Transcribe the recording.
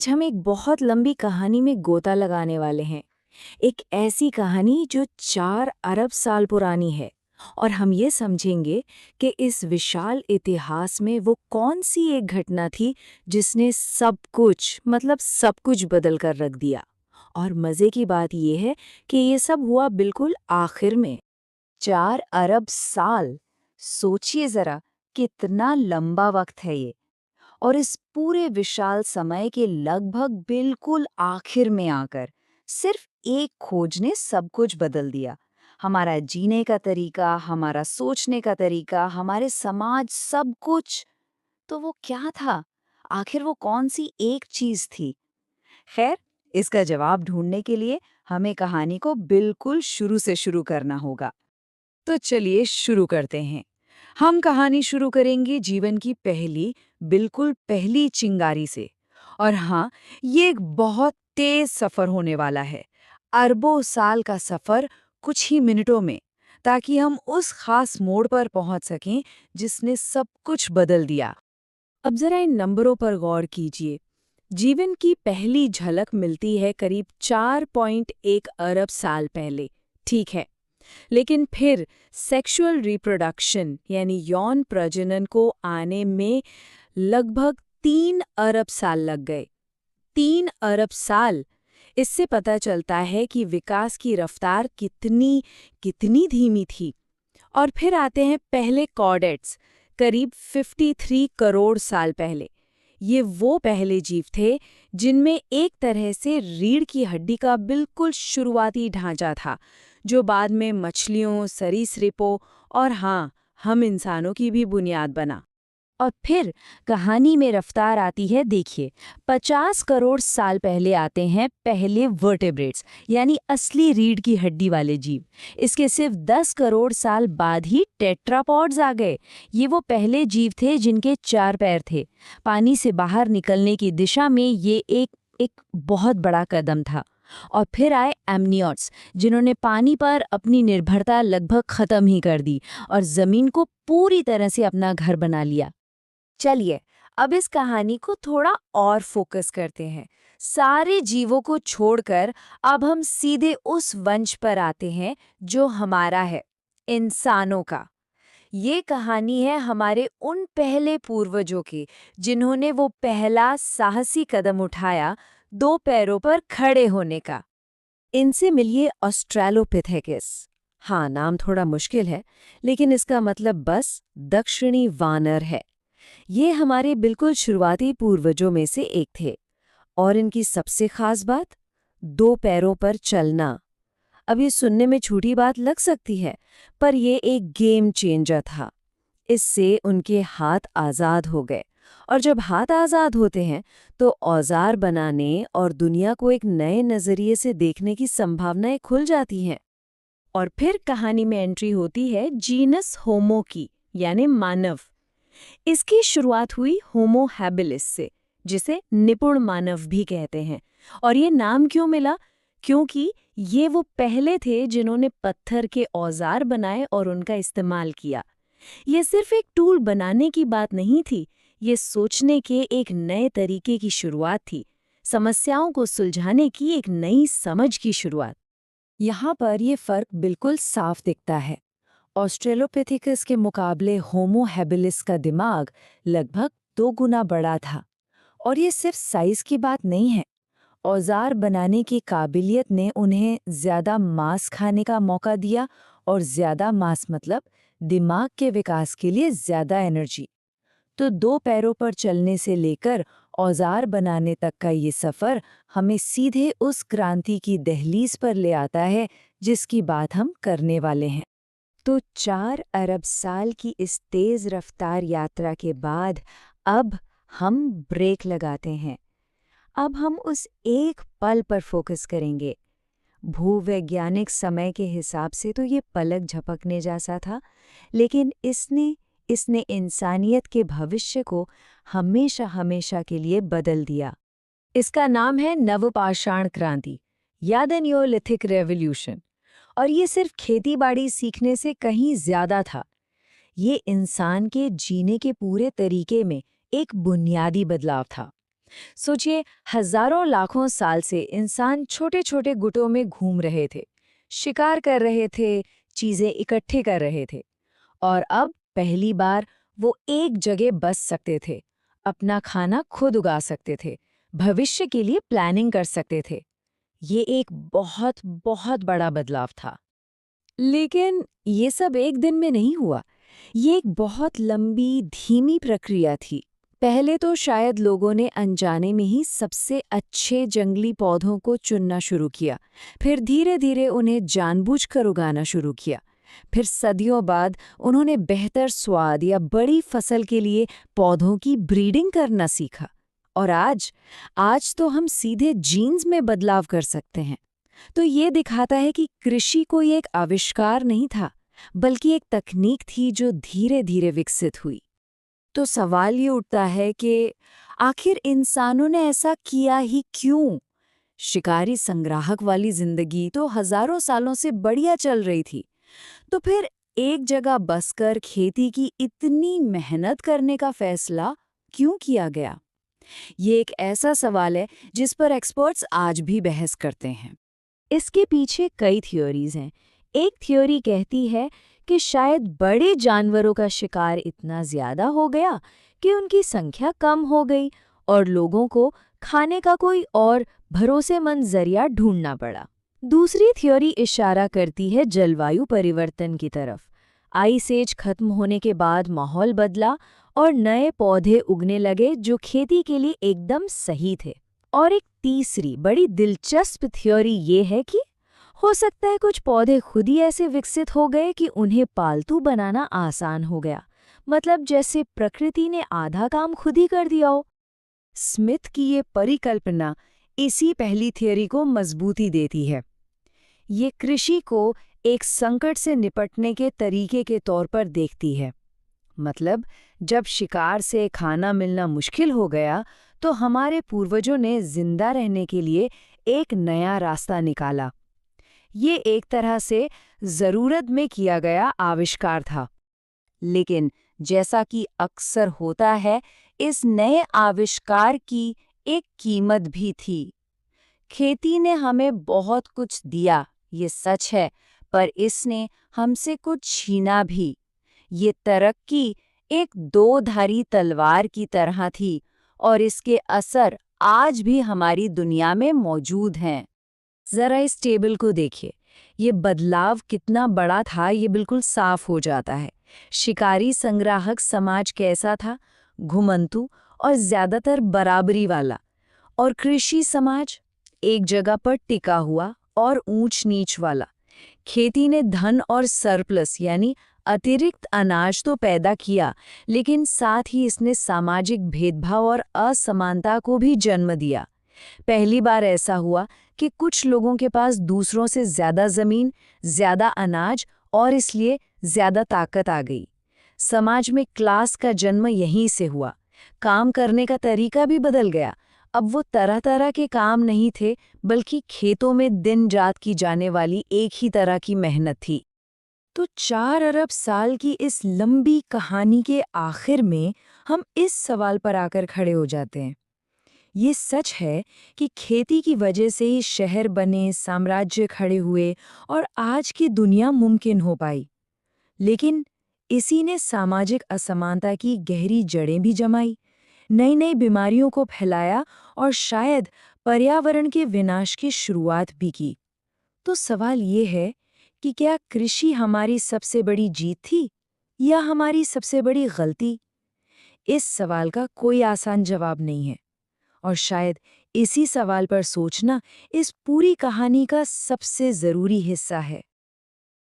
आज हम एक बहुत लंबी कहानी में गोता लगाने वाले हैं। एक ऐसी कहानी जो 4 अरब साल पुरानी है। और हम ये समझेंगे कि इस विशाल इतिहास में वो कौन सी एक घटना थी जिसने सब कुछ सब कुछ बदल कर रख दिया। और मज़े की बात यह है कि ये सब हुआ बिल्कुल आखिर में। 4 अरब साल। सोचिए जरा, कितना लंबा वक्त है ये। और इस पूरे विशाल समय के लगभग बिल्कुल आखिर में आकर सिर्फ एक खोज ने सब कुछ बदल दिया। हमारा जीने का तरीका, हमारा सोचने का तरीका, हमारे समाज, सब कुछ। तो वो क्या था? आखिर वो कौन सी एक चीज थी? खैर, इसका जवाब ढूंढने के लिए हमें कहानी को बिल्कुल शुरू से शुरू करना होगा। तो चलिए शुरू करते हैं। हम कहानी शुरू करेंगे जीवन की बिल्कुल पहली चिंगारी से। और हाँ, ये एक बहुत तेज सफर होने वाला है। अरबों साल का सफर कुछ ही मिनटों में, ताकि हम उस खास मोड़ पर पहुंच सकें जिसने सब कुछ बदल दिया। अब जरा इन नंबरों पर गौर कीजिए। जीवन की पहली झलक मिलती है करीब 4.1 अरब साल पहले। ठीक है। लेकिन फिर सेक्सुअल रिप्रोडक्शन यानी यौन प्रजनन को आने में लगभग 3 अरब साल लग गए। 3 अरब साल। इससे पता चलता है कि विकास की रफ्तार कितनी कितनी धीमी थी। और फिर आते हैं पहले कॉर्डेट्स, करीब 53 करोड़ साल पहले। ये वो पहले जीव थे जिनमें एक तरह से रीढ़ की हड्डी का बिल्कुल शुरुआती ढांचा था, जो बाद में मछलियों, सरीसृपों और हाँ, हम इंसानों की भी बुनियाद बना। और फिर कहानी में रफ्तार आती है। देखिए, 50 करोड़ साल पहले आते हैं पहले वर्टेब्रेट्स, यानी असली रीढ़ की हड्डी वाले जीव। इसके सिर्फ 10 करोड़ साल बाद ही टेट्रापॉड्स आ गए। ये वो पहले जीव थे जिनके 4 पैर थे। पानी से बाहर निकलने की दिशा में ये एक बहुत बड़ा कदम था। और फिर आए एमनियोट्स, जिन्होंने पानी पर अपनी निर्भरता लगभग खत्म ही कर दी और जमीन को पूरी तरह से अपना घर बना लिया। चलिए, अब इस कहानी को थोड़ा और फोकस करते हैं। सारे जीवों को छोड़कर अब हम सीधे उस वंश पर आते हैं जो हमारा है, इंसानों का। ये कहानी है हमारे उन पहले पूर्वजों की, जिन्होंने वो पहला साहसी कदम उठाया, 2 पैरों पर खड़े होने का। इनसे मिलिए ऑस्ट्रेलोपिथेकस। हाँ, नाम थोड़ा मुश्किल है, लेकिन इसका मतलब बस दक्षिणी वानर है। ये हमारे बिल्कुल शुरुआती पूर्वजों में से एक थे। और इनकी सबसे खास बात, 2 पैरों पर चलना। अब ये सुनने में छोटी बात लग सकती है, पर ये एक गेम चेंजर था। इससे उनके हाथ आज़ाद हो गए। और जब हाथ आज़ाद होते हैं तो औजार बनाने और दुनिया को एक नए नज़रिए से देखने की संभावनाएं खुल जाती हैं। और फिर कहानी में एंट्री होती है जीनस होमो की, यानी मानव। इसकी शुरुआत हुई होमो हैबिलिस से, जिसे निपुण मानव भी कहते हैं। और ये नाम क्यों मिला? क्योंकि ये वो पहले थे जिन्होंने पत्थर के औजार बनाए और उनका इस्तेमाल किया। ये सिर्फ एक टूल बनाने की बात नहीं थी, ये सोचने के एक नए तरीके की शुरुआत थी, समस्याओं को सुलझाने की एक नई समझ की शुरुआत। यहाँ पर ये फर्क बिल्कुल साफ दिखता है। ऑस्ट्रेलोपिथेकस के मुकाबले होमो हैबिलिस का दिमाग लगभग 2 गुना बड़ा था। और ये सिर्फ साइज की बात नहीं है। औजार बनाने की काबिलियत ने उन्हें ज्यादा मांस खाने का मौका दिया, और ज्यादा मांस मतलब दिमाग के विकास के लिए ज्यादा एनर्जी। तो 2 पैरों पर चलने से लेकर औजार बनाने तक का ये सफर हमें सीधे उस क्रांति की दहलीज पर ले आता है जिसकी बात हम करने वाले हैं। तो 4 अरब साल की इस तेज रफ्तार यात्रा के बाद अब हम ब्रेक लगाते हैं। अब हम उस एक पल पर फोकस करेंगे। भूवैज्ञानिक समय के हिसाब से तो ये पलक झपकने जैसा था, लेकिन इसने इसने इंसानियत के भविष्य को हमेशा हमेशा के लिए बदल दिया। इसका नाम है नवपाषाण क्रांति या द नियोलिथिक रेवोल्यूशन। और ये सिर्फ खेतीबाड़ी सीखने से कहीं ज्यादा था। ये इंसान के जीने के पूरे तरीके में एक बुनियादी बदलाव था। सोचिए, हजारों लाखों साल से इंसान छोटे छोटे गुटों में घूम रहे थे, शिकार कर रहे थे, चीजें इकट्ठे कर रहे थे। और अब पहली बार वो एक जगह बस सकते थे, अपना खाना खुद उगा सकते थे, भविष्य के लिए प्लानिंग कर सकते थे। ये एक बहुत बहुत बड़ा बदलाव था। लेकिन ये सब एक दिन में नहीं हुआ। ये एक बहुत लंबी, धीमी प्रक्रिया थी। पहले तो शायद लोगों ने अनजाने में ही सबसे अच्छे जंगली पौधों को चुनना शुरू किया। फिर धीरे-धीरे उन्हें जानबूझकर उगाना शुरू किया। फिर सदियों बाद उन्होंने बेहतर स्वाद या बड़ी फसल के लिए पौधों की ब्रीडिंग करना सीखा। और आज तो हम सीधे जीन्स में बदलाव कर सकते हैं। तो ये दिखाता है कि कृषि कोई एक आविष्कार नहीं था, बल्कि एक तकनीक थी जो धीरे-धीरे विकसित हुई। तो सवाल ये उठता है कि आखिर इंसानों ने ऐसा किया ही क्यों? शिकारी संग्राहक वाली जिंदगी तो हजारों सालों से बढ़िया चल रही थी। तो फिर एक जगह बसकर खेती की इतनी मेहनत करने का फैसला क्यों किया गया? ये एक ऐसा सवाल है जिस पर एक्सपर्ट्स आज भी बहस करते हैं। इसके पीछे कई थ्योरीज हैं। एक थ्योरी कहती है कि शायद बड़े जानवरों का शिकार इतना ज्यादा हो गया कि उनकी संख्या कम हो गई और लोगों को खाने का कोई और भरोसेमंद जरिया ढूंढना पड़ा। दूसरी थ्योरी इशारा करती है जलवायु परिवर्तन की तरफ। आइस एज खत्म होने के बाद माहौल बदला और नए पौधे उगने लगे जो खेती के लिए एकदम सही थे। और एक तीसरी बड़ी दिलचस्प थ्योरी ये है कि हो सकता है कुछ पौधे खुद ही ऐसे विकसित हो गए कि उन्हें पालतू बनाना आसान हो गया। मतलब जैसे प्रकृति ने आधा काम खुद ही कर दिया हो। स्मिथ की ये परिकल्पना इसी पहली थियरी को मजबूती देती है। ये कृषि को एक संकट से निपटने के तरीके के तौर पर देखती है। मतलब जब शिकार से खाना मिलना मुश्किल हो गया, तो हमारे पूर्वजों ने जिंदा रहने के लिए एक नया रास्ता निकाला। ये एक तरह से जरूरत में किया गया आविष्कार था। लेकिन जैसा कि अक्सर होता है, इस नए आविष्कार की एक कीमत भी थी। खेती ने हमें बहुत कुछ दिया, ये सच है, पर इसने हमसे कुछ छीना भी। ये तरक्की एक दो-धारी तलवार की तरह थी और इसके असर आज भी हमारी दुनिया में मौजूद हैं। जरा इस टेबल को देखिए। ये बदलाव कितना बड़ा था, ये बिल्कुल साफ हो जाता है। शिकारी संग्राहक समाज कैसा था? घुमंतू और ज्यादातर बराबरी वाला। और कृषि समाज एक जगह पर टिका हुआ और ऊंच नीच वाला। खेती ने धन और सरप्लस यानी अतिरिक्त अनाज तो पैदा किया, लेकिन साथ ही इसने सामाजिक भेदभाव और असमानता को भी जन्म दिया। पहली बार ऐसा हुआ कि कुछ लोगों के पास दूसरों से ज्यादा जमीन, ज्यादा अनाज और इसलिए ज्यादा ताकत आ गई। समाज में क्लास का जन्म यहीं से हुआ। काम करने का तरीका भी बदल गया। अब वो तरह तरह के काम नहीं थे, बल्कि खेतों में दिन रात की जाने वाली एक ही तरह की मेहनत थी। तो 4 अरब साल की इस लंबी कहानी के आखिर में हम इस सवाल पर आकर खड़े हो जाते हैं। ये सच है कि खेती की वजह से ही शहर बने, साम्राज्य खड़े हुए और आज की दुनिया मुमकिन हो पाई। लेकिन इसी ने सामाजिक असमानता की गहरी जड़ें भी जमाई, नई नई बीमारियों को फैलाया और शायद पर्यावरण के विनाश की शुरुआत भी की। तो सवाल ये है कि क्या कृषि हमारी सबसे बड़ी जीत थी या हमारी सबसे बड़ी गलती? इस सवाल का कोई आसान जवाब नहीं है और शायद इसी सवाल पर सोचना इस पूरी कहानी का सबसे जरूरी हिस्सा है।